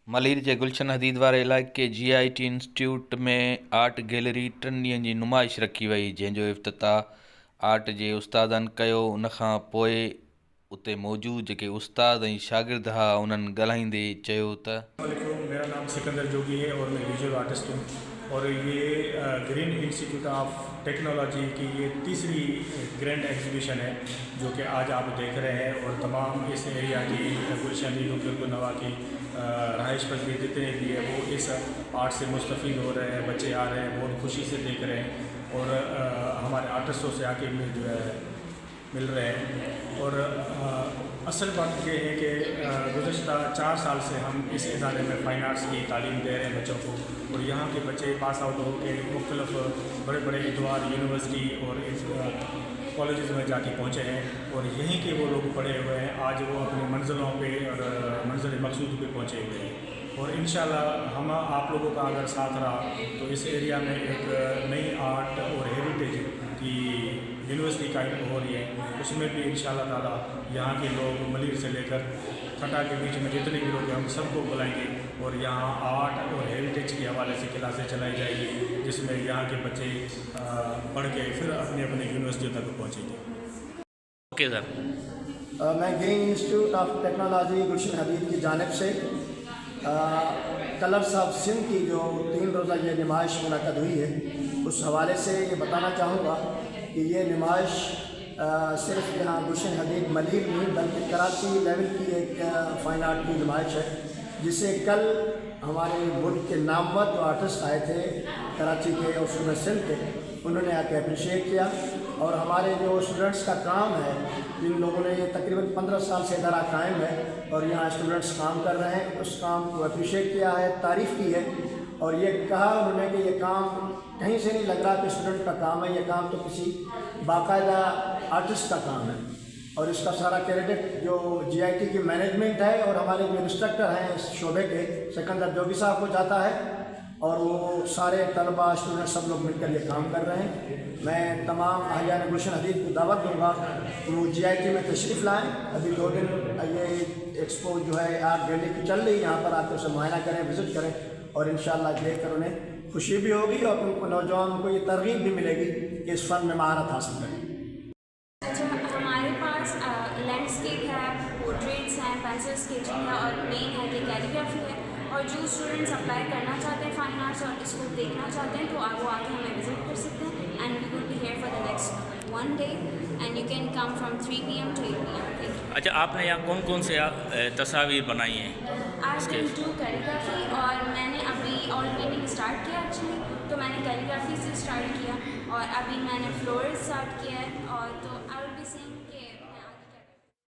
मलीर जे गुलशन हदीद वारे इलाइक़े GIT institute में आर्ट गैलरी 3 ॾींहंनि जी नुमाइश रखी वई, जंहिंजो इफ़्तिताह आर्ट जे उस्तादनि कयो। उन खां पोइ उते मौजूदु जेके उस्ताद ऐं शागिर्द हुआ उन्हनि ॻाल्हाईंदे चयो त मेरा नाम सिकंदर जोगी है और मैं विजुअल आर्टिस्ट हूँ। और ये ग्रीन इंस्टीट्यूट ऑफ टेक्नोलॉजी की ये तीसरी ग्रैंड एग्जीबिशन है जो कि आज आप देख रहे हैं। और तमाम इस एरिया की गुलशन नवा की रहाइश पजीर जितने भी है वो इस आर्ट से मुस्तफ़ीद हो रहे हैं, बच्चे आ रहे हैं, बहुत खुशी से देख रहे हैं और हमारे आर्टिस्टों से आके जो है मिल रहे हैं। और असल बात ये है कि गुज़श्ता 4 साल से हम इस इदारे में फ़ाइन आर्ट्स की तालीम दे रहे हैं बच्चों को। और यहाँ के बच्चे पास आउट हो के मुख्तलिफ बड़े बड़े इतवार यूनिवर्सिटी और कॉलेजेस में जाके पहुँचे हैं और यहीं के वो लोग पढ़े हुए हैं। आज वो अपनी मंजिलों पे और मंजिल मकसूद पे पहुँचे हुए हैं। और इंशाल्लाह हम आप लोगों का अगर साथ रहा तो इस एरिया में एक नई आर्ट और हेरिटेज की यूनिवर्सिटी कायम हो रही है। उसमें भी इंशाल्लाह ताला यहाँ के लोग मलीर से लेकर खटा के बीच में जितने भी लोग हैं हम सबको बुलाएंगे और यहाँ आर्ट और हेरिटेज के हवाले से क्लासें चलाई जाएगी, जिसमें यहाँ के बच्चे पढ़ के फिर अपनी अपनी यूनिवर्सिटियों तक पहुँचेंगे। Okay sir. मैं ग्रीन इंस्टीट्यूट ऑफ टेक्नोलॉजी गुलशन हदीद की जानिब से कलर्स ऑफ सिंध की जो 3 रोज़ा ये नुमाइश मुनक़द हुई है उस हवाले से ये बताना चाहूँगा कि ये नुमाइश सिर्फ यहाँ गुलशन हदीद मलीर नहीं बल्कि कराची लेवल की एक फ़ाइन आर्ट की नुमाइश है, जिसे कल हमारे मुल्क के नामवर जो आर्टिस्ट आए थे कराची के और सूबे सिंध के, उन्होंने आके अप्रिशिएट किया। और हमारे जो स्टूडेंट्स का काम है, जिन लोगों ने ये तकरीबन 15 साल से इदारा कायम है और यहाँ स्टूडेंट्स काम कर रहे हैं, उस काम को अप्रिशिएट किया है, तारीफ़ की है। और ये कहा उन्होंने कि ये काम कहीं से नहीं लग रहा कि स्टूडेंट का काम है, ये काम तो किसी बाकायदा आर्टिस्ट का काम है। और इसका सारा क्रेडिट जो GIT की मैनेजमेंट है और हमारे जो इंस्ट्रक्टर हैं इस शोबे के सिकंदर जोगी साहब को जाता है और वो सारे तलबा स्टूडेंट सब लोग मिलकर ये काम कर रहे हैं। मैं तमाम अहलियान गुलशन हदीद को दावत दूँगा कि वो GIT में तशरीफ़ लाएँ। अभी 2 दिन ये एक्सपो जो है आर्ट गैलरी की चल रही है, यहाँ पर आकर उसे मुआयना करें, विज़िट करें और इंशाअल्लाह देखकर उन्हें खुशी भी होगी और उनको नौजवानों को ये तरगीब भी मिलेगी कि इस फ़न में महारत हासिल करें। अच्छा, हमारे पास लैंडस्केप है, पोर्ट्रेट्स हैं, पेंसिल स्केचिंग है और मेन है कि कैलीग्राफी है। और जो स्टूडेंट्स अप्लाई करना चाहते हैं फ़ाइन आर्ट्स और इसको देखना चाहते हैं तो आप वो आके हमें विज़िट कर सकते हैं। And we will be here for the next 1 day and you can come from 3 PM to 8 PM। अच्छा, आपने यहाँ कौन कौन से तस्वीर बनाई हैं? आज कैन डू कैलीग्राफी और मैंने अभी ऑयल पेंटिंग स्टार्ट किया एक्चुअली, तो मैंने कैलीग्राफी से स्टार्ट किया और अभी मैंने फ्लोरल स्टार्ट किया है। और तो आई विल बी सेइंग कि